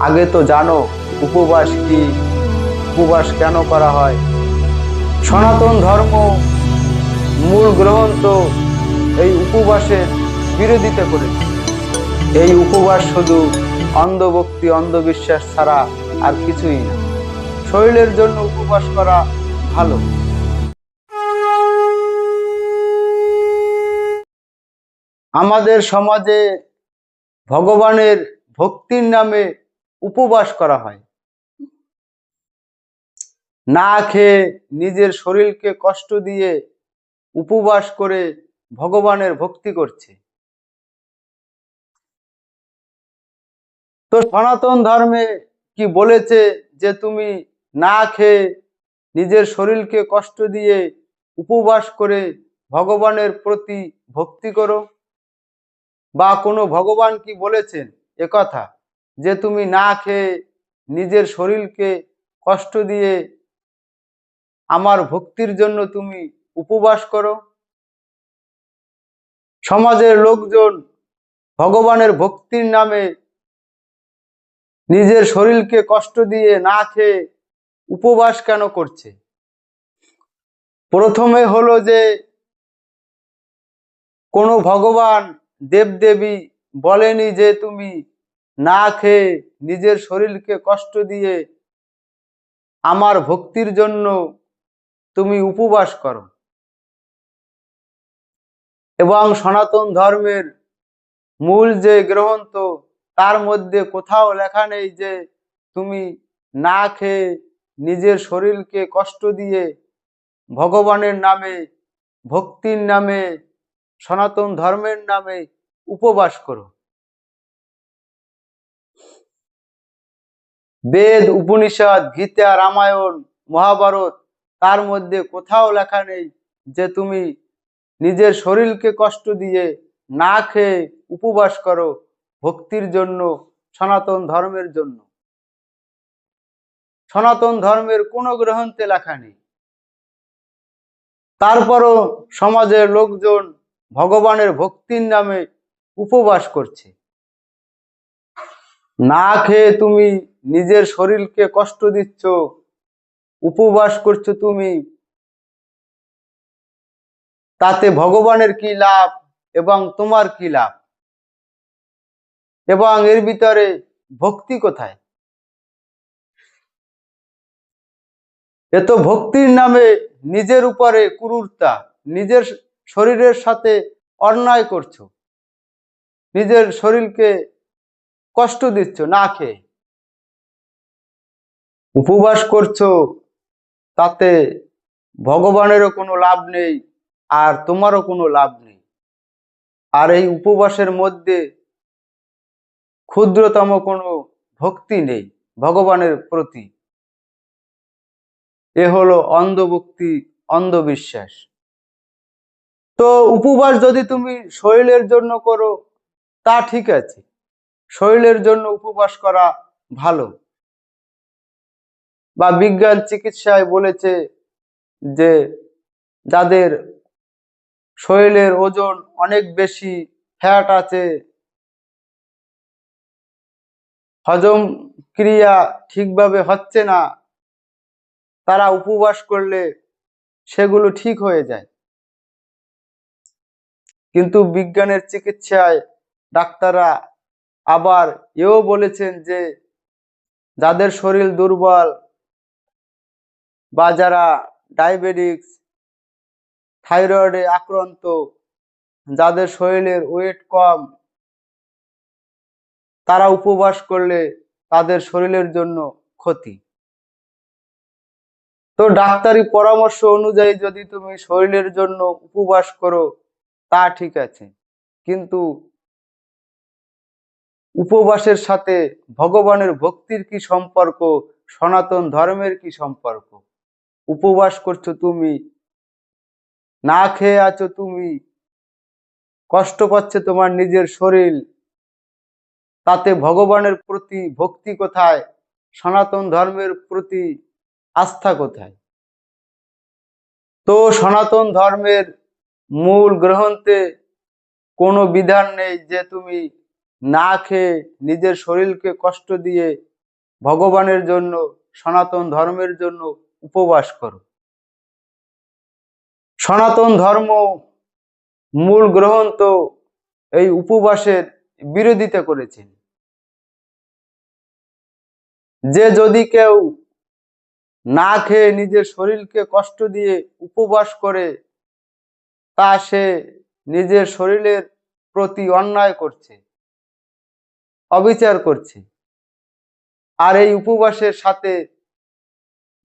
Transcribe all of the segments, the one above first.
আগে তো জানো উপবাস কি, উপবাস কেন করা হয়। সনাতন ধর্ম মূল গ্রন্থ এই উপবাসের বিরোধিতা করেছে। এই উপবাস শুধু অন্ধভক্তি অন্ধবিশ্বাস ছাড়া আর কিছুই না। শরীরের জন্য উপবাস করা ভালো। আমাদের সমাজে ভগবানের ভক্তির নামে উপবাস করা হয়। না খেয়ে নিজের শরীরকে কষ্ট দিয়ে উপবাস করে ভগবানের ভক্তি করছে। তো সনাতন ধর্মে কি বলেছে যে তুমি না খেয়ে নিজের শরীরকে কষ্ট দিয়ে উপবাস করে ভগবানের প্রতি ভক্তি করো? বা কোনো ভগবান কি বলেছেন একথা যে তুমি না খেয়ে নিজের শরীরকে কষ্ট দিয়ে আমার ভক্তির জন্য তুমি উপবাস করো? সমাজের লোকজন ভগবানের ভক্তির নামে নিজের শরীরকে কষ্ট দিয়ে না খেয়ে উপবাস কেন করছে? প্রথমে হলো যে কোনো ভগবান দেবদেবী বলেনি যে তুমি না খেয়ে নিজের শরীরকে কষ্ট দিয়ে আমার ভক্তির জন্য তুমি উপবাস করো। এবং সনাতন ধর্মের মূল যে গ্রন্থ তার মধ্যে কোথাও লেখা নেই যে তুমি না খেয়ে নিজের শরীরকে কষ্ট দিয়ে ভগবানের নামে ভক্তির নামে সনাতন ধর্মের নামে উপবাস করো। বেদ উপনিষদ গীতা রামায়ণ মহাভারত তার মধ্যে কোথাও লেখা নেই যে তুমি নিজের শরীরকে কষ্ট দিয়ে না খেয়ে উপবাস করো ভক্তির জন্য, সনাতন ধর্মের জন্য। সনাতন ধর্মের কোনো গ্রন্থে লেখা নেই। তারপরও সমাজের লোকজন ভগবানের ভক্তির নামে উপবাস করছে। না খেয়ে তুমি নিজের শরীরকে কষ্ট দিচ্ছ, উপবাস করছো তুমি, তাতে ভগবানের কি লাভ এবং তোমার কি লাভ? এবং এর ভিতরে ভক্তি কোথায়? এ তো ভক্তির নামে নিজের উপরে ক্রূরতা, নিজের শরীরের সাথে অন্যায় করছো, নিজের শরীরকে কষ্ট দিচ্ছ না খেয়ে। উপবাস করছো, তাতে ভগবানেরও কোনো লাভ নেই আর তোমারও কোনো লাভ নেই। আর এই উপবাসের মধ্যে ক্ষুদ্রতম কোনো ভক্তি নেই ভগবানের প্রতি। এ হলো অন্ধভক্তি অন্ধবিশ্বাস। তো উপবাস যদি তুমি শরীরের জন্য করো তা ঠিক আছে, শরীরের জন্য উপবাস করা ভালো। বা বিজ্ঞান চিকিৎসায় বলেছে যে যাদের শরীরের ওজন অনেক বেশি, ফ্যাট আছে, হজম ক্রিয়া ঠিকভাবে হচ্ছে না, তারা উপবাস করলে সেগুলো ঠিক হয়ে যায়। কিন্তু বিজ্ঞানের চিকিৎসায় ডাক্তাররা আবার এও বলেছেন যে যাদের শরীর দুর্বল বা যারা ডায়াবেটিস থাইরয়েডে আক্রান্ত, যাদের শরীরের ওয়েট কম, তারা উপবাস করলে তাদের শরীরের জন্য ক্ষতি। তো ডাক্তারি পরামর্শ অনুযায়ী যদি তুমি শরীরের জন্য উপবাস করো তা ঠিক আছে, কিন্তু উপবাসের সাথে ভগবানের ভক্তির কি সম্পর্ক, সনাতন ধর্মের কি সম্পর্ক? উপবাস করছো তুমি, না খেয়ে আছো তুমি, কষ্ট পাচ্ছে তোমার নিজের শরীর, তাতে ভগবানের প্রতি ভক্তি কোথায়? সনাতন ধর্মের প্রতি আস্থা কোথায়? তো সনাতন ধর্মের মূল গ্রন্থে কোনো বিধান নেই যে তুমি না খেয়ে নিজের শরীরকে কষ্ট দিয়ে ভগবানের জন্য, সনাতন ধর্মের জন্য উপবাস করো। সনাতন ধর্ম মূল গ্রন্থ এই উপবাসের বিরোধিতা করেছেন। যে যদি কেউ না খেয়ে নিজের শরীরকে কষ্ট দিয়ে উপবাস করে, তা সে নিজের শরীরের প্রতি অন্যায় করছে, অবিচার করছে। আর এই উপবাসের সাথে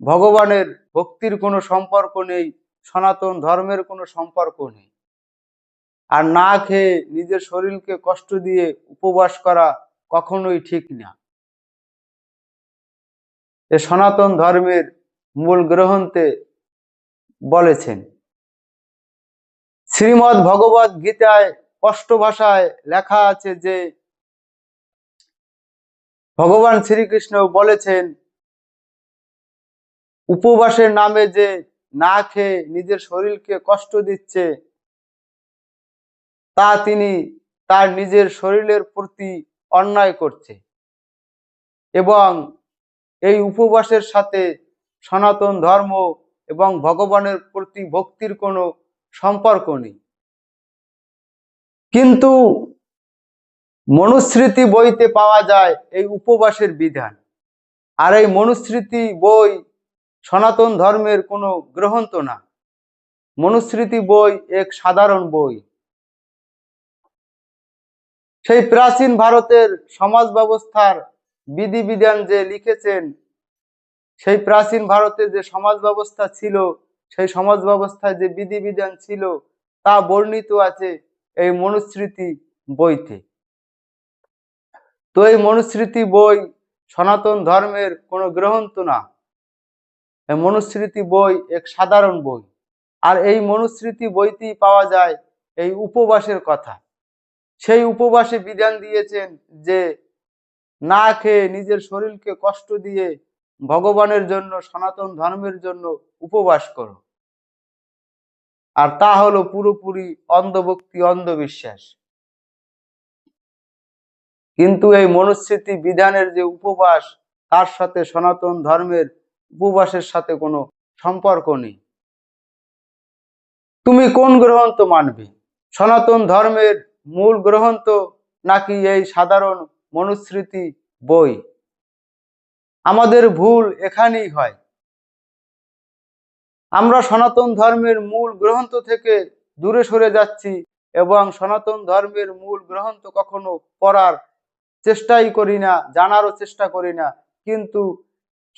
ভগবানের ভক্তির কোনো সম্পর্ক নেই, সনাতন ধর্মের কোনো সম্পর্ক নেই। আর না খেয়ে নিজের শরীরকে কষ্ট দিয়ে উপবাস করা কখনোই ঠিক না। এ সনাতন ধর্মের মূল গ্রন্থে বলেছেন। শ্রীমদ্ ভগবত গীতায় স্পষ্ট ভাষায় লেখা আছে যে ভগবান শ্রীকৃষ্ণ বলেছেন, উপবাসের নামে যে না খেয়ে নিজের শরীরকে কষ্ট দিচ্ছে, তা তিনি তার নিজের শরীরের প্রতি অন্যায় করছে। এবং এই উপবাসের সাথে সনাতন ধর্ম এবং ভগবানের প্রতি ভক্তির কোনো সম্পর্ক নেই। কিন্তু মনুস্মৃতি বইতে পাওয়া যায় এই উপবাসের বিধান। আর এই মনুস্মৃতি বই সনাতন ধর্মের কোনো গ্রন্থ না। মনুস্মৃতি বই এক সাধারণ বই। সেই প্রাচীন ভারতের সমাজ ব্যবস্থার বিধিবিধান যে লিখেছেন, সেই প্রাচীন ভারতে যে সমাজ ব্যবস্থা ছিল, সেই সমাজ ব্যবস্থায় যে বিধিবিধান ছিল, তা বর্ণিত আছে এই মনুস্মৃতি বইতে। তো এই মনুস্মৃতি বই সনাতন ধর্মের কোনো গ্রন্থ না। এই মনুস্মৃতি বই এক সাধারণ বই। আর এই মনুস্মৃতি বইতেই পাওয়া যায় এই উপবাসের কথা। সেই উপবাসে বিধান দিয়েছেন যে না খেয়ে নিজের শরীরকে কষ্ট দিয়ে ভগবানের জন্য, সনাতন ধর্মের জন্য উপবাস করো। আর তা হলো পুরোপুরি অন্ধভক্তি, অন্ধবিশ্বাস। কিন্তু এই মনুস্মৃতি বিধানের যে উপবাস, তার সাথে সনাতন ধর্মের উপবাসের সাথে কোনো সম্পর্ক নেই। তুমি কোন গ্রন্থ মানবে? সনাতন ধর্মের মূল গ্রন্থ নাকি এই সাধারণ মনুস্মৃতি বই? আমাদের ভুল এখানেই হয়। আমরা সনাতন ধর্মের মূল গ্রন্থ থেকে দূরে সরে যাচ্ছি এবং সনাতন ধর্মের মূল গ্রন্থ কখনো পড়ার চেষ্টাই করি না, জানারও চেষ্টা করি না। কিন্তু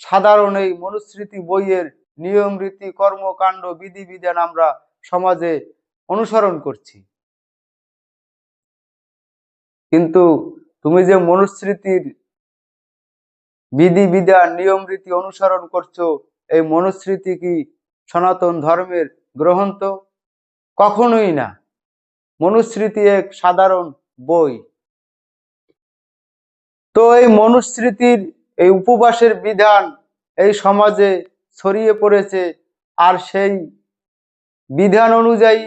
সাধারণ এই মনুস্মৃতি বইয়ের নিয়ম রীতি, কর্মকাণ্ড, বিধিবিধান আমরা সমাজে অনুসরণ করছি। কিন্তু তুমি যে মনুস্মৃতির বিধিবিধান, নিয়ম রীতি অনুসরণ করছো, এই মনুস্মৃতি কি সনাতন ধর্মের গ্রন্থ? কখনোই না। মনুস্মৃতি এক সাধারণ বই। তো এই মনুস্মৃতির এই উপবাসের বিধান এই সমাজে ছড়িয়ে পড়েছে। আর সেই বিধান অনুযায়ী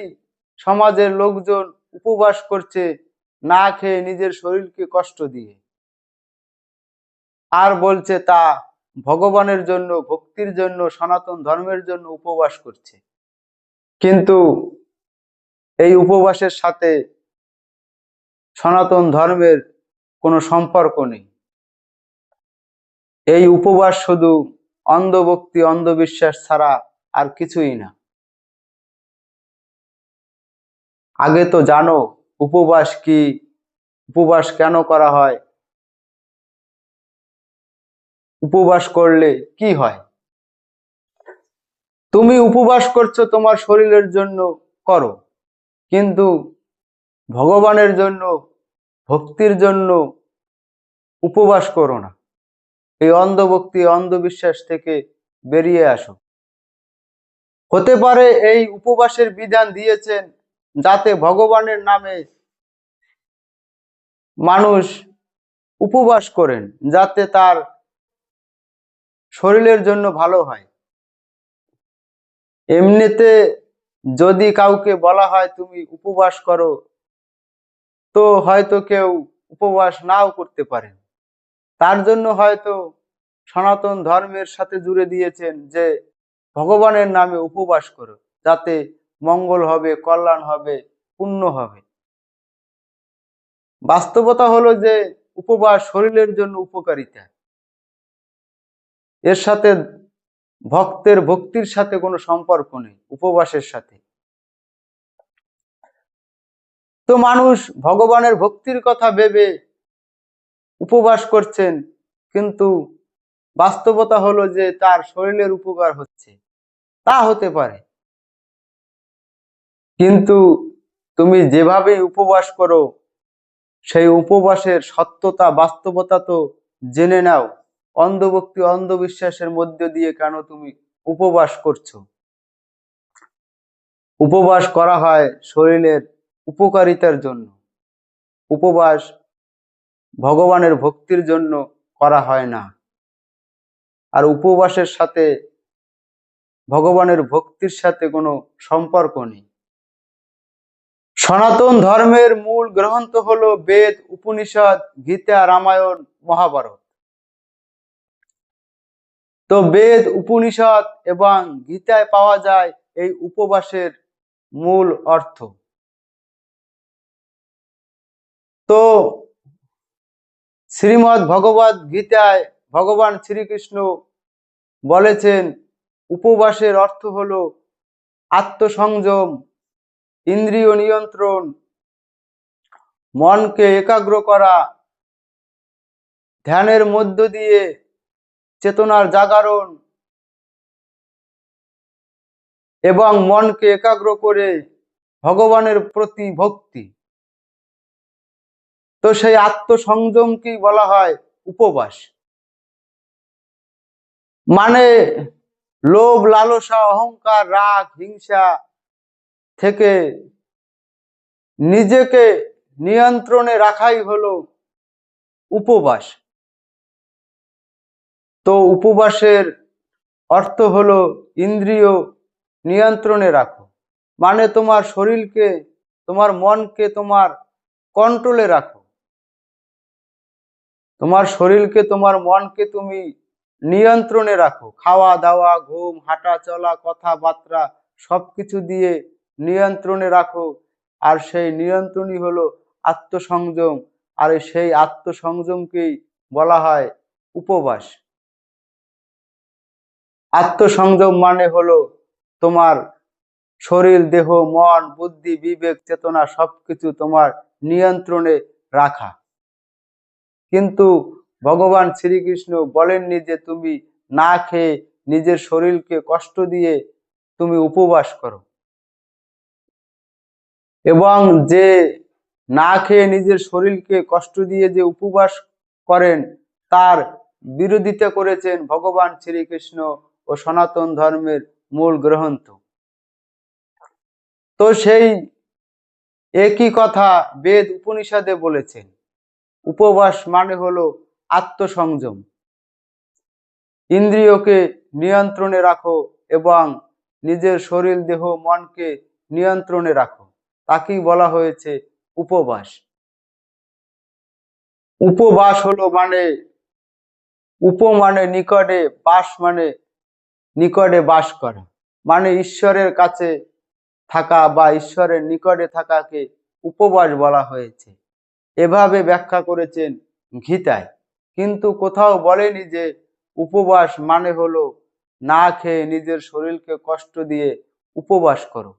সমাজের লোকজন উপবাস করছে, না খেয়ে নিজের শরীরকে কষ্ট দিয়ে। আর বলছে তা ভগবানের জন্য, ভক্তির জন্য, সনাতন ধর্মের জন্য উপবাস করছে। কিন্তু এই উপবাসের সাথে সনাতন ধর্মের কোনো সম্পর্ক নেই। এই উপবাস শুধু অন্ধভক্তি, অন্ধবিশ্বাস ছাড়া আর কিছুই না। আগে তো জানো উপবাস কি, উপবাস কেন করা হয়, উপবাস করলে কি হয়। তুমি উপবাস করছো তোমার শরীরের জন্য, করো, কিন্তু ভগবানের জন্য, ভক্তির জন্য উপবাস করো না। এই অন্ধভক্তি, অন্ধবিশ্বাস থেকে বেরিয়ে আসো। হতে পারে এই উপবাসের বিধান দিয়েছেন যাতে ভগবানের নামে মানুষ উপবাস করেন, যাতে তার শরীরের জন্য ভালো হয়। এমনিতে যদি কাউকে বলা হয় তুমি উপবাস করো, তো হয়তো কেউ উপবাস নাও করতে পারে। তার জন্য হয়তো সনাতন ধর্মের সাথে জুড়ে দিয়েছেন যে ভগবানের নামে উপবাস করো, যাতে মঙ্গল হবে, কল্যাণ হবে, পুণ্য হবে। বাস্তবতা হলো যে উপবাস শরীরের জন্য উপকারিতা, এর সাথে ভক্তির সাথে কোনো সম্পর্ক নেই উপবাসের সাথে। তো মানুষ ভগবানের ভক্তির কথা ভেবে উপবাস করছেন, কিন্তু বাস্তবতা হলো যে তার শরীরের উপকার হচ্ছে, তা হতে পারে, কিন্তু তুমি যেভাবে উপবাস করো সেই উপবাসের সত্যতা বাস্তবতা তো জেনে নাও। অন্ধভক্তি অন্ধবিশ্বাসের মধ্য দিয়ে কেন তুমি উপবাস করছো? উপবাস করা হয় শরীরের উপকারিতার জন্য, উপবাস ভগবানের ভক্তির জন্য করা হয় না। আর উপবাসের সাথে ভগবানের ভক্তির সাথে কোনো সম্পর্ক নেই। সনাতন ধর্মের মূল গ্রন্থ হলো বেদ, উপনিষদ, গীতা, রামায়ণ, মহাভারত। তো বেদ, উপনিষদ এবং গীতায় পাওয়া যায় এই উপবাসের মূল অর্থ। তো শ্রীমদ্ ভগবদ গীতায় ভগবান শ্রীকৃষ্ণ বলেছেন উপবাসের অর্থ হলো আত্মসংযম, ইন্দ্রিয় নিয়ন্ত্রণ, মনকে একাগ্র করা, ধ্যানের মধ্য দিয়ে চেতনার জাগরণ এবং মনকে একাগ্র করে ভগবানের প্রতি ভক্তি। তো সেই আত্মসংযমকেই বলা হয় উপবাস। মানে লোভ, লালসা, অহংকার, রাগ, হিংসা থেকে নিজেকে নিয়ন্ত্রণে রাখাই হলো উপবাস। তো উপবাসের অর্থ হলো ইন্দ্রিয় নিয়ন্ত্রণে রাখো, মানে তোমার শরীরকে, তোমার মনকে তোমার কন্ট্রোলে রাখো, তোমার শরীরকে তোমার মনকে তুমি নিয়ন্ত্রণে রাখো। খাওয়া দাওয়া, ঘুম, হাঁটা চলা, কথাবার্তা সবকিছু দিয়ে নিয়ন্ত্রণে রাখো। আর সেই নিয়ন্ত্রণই হলো আত্মসংযম, আর সেই আত্মসংযমকেই বলা হয় উপবাস। আত্মসংযম মানে হলো তোমার শরীর, দেহ, মন, বুদ্ধি, বিবেক, চেতনা সবকিছু তোমার নিয়ন্ত্রণে রাখা। কিন্তু ভগবান শ্রীকৃষ্ণ বলেননি যে তুমি না খেয়ে নিজের শরীরকে কষ্ট দিয়ে তুমি উপবাস করো। এবং যে না খেয়ে নিজের শরীরকে কষ্ট দিয়ে যে উপবাস করেন তার বিরোধিতা করেছেন ভগবান শ্রীকৃষ্ণ ও সনাতন ধর্মের মূল গ্রন্থ। তো সেই একই কথা বেদ, উপনিষদে বলেছেন। উপবাস মানে হলো আত্মসংযম, ইন্দ্রিয়কে নিয়ন্ত্রণে রাখো এবং নিজের শরীর, দেহ, মনকে নিয়ন্ত্রণে রাখো, তাকেই বলা হয়েছে উপবাস। উপবাস হলো মানে উপ মানে নিকটে, বাস মানে নিকটে বাস করা, মানে ঈশ্বরের কাছে থাকা বা ঈশ্বরের নিকটে থাকাকে উপবাস বলা হয়েছে। এভাবে ব্যাখ্যা করেছেন গীতায়, কিন্তু কোথাও বলেনি যে উপবাস মানে হলো না খেয়ে নিজের শরীরকে কষ্ট দিয়ে উপবাস করো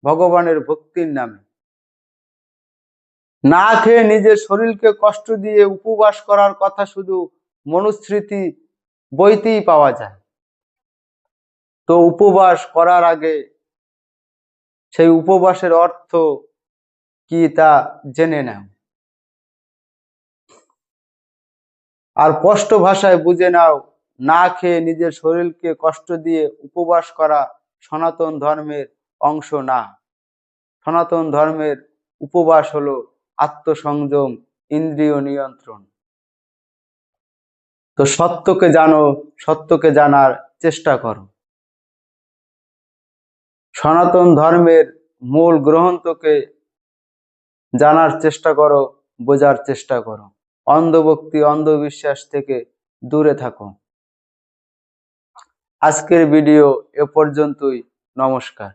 ভগবানের ভক্তির নামে। না খেয়ে নিজের শরীরকে কষ্ট দিয়ে উপবাস করার কথা শুধু মনুস্মৃতি বইতেই পাওয়া যায়। তো উপবাস করার আগে সেই উপবাসের অর্থ কি তা জেনে নাও, আর স্পষ্ট ভাষায় বুঝে নাও, না খেয়ে নিজের শরীরকে কষ্ট দিয়ে উপবাস করা সনাতন ধর্মের অংশ না। সনাতন ধর্মের উপবাস হলো আত্মসংযম, ইন্দ্রিয় নিয়ন্ত্রণ। তো সত্যকে জানো, সত্যকে জানার চেষ্টা করো, সনাতন ধর্মের মূল গ্রন্থকে জানার চেষ্টা করো, বোঝার চেষ্টা করো। অন্ধভক্তি অন্ধবিশ্বাস থেকে দূরে থাকো। আজকের ভিডিও এ পর্যন্তই। নমস্কার।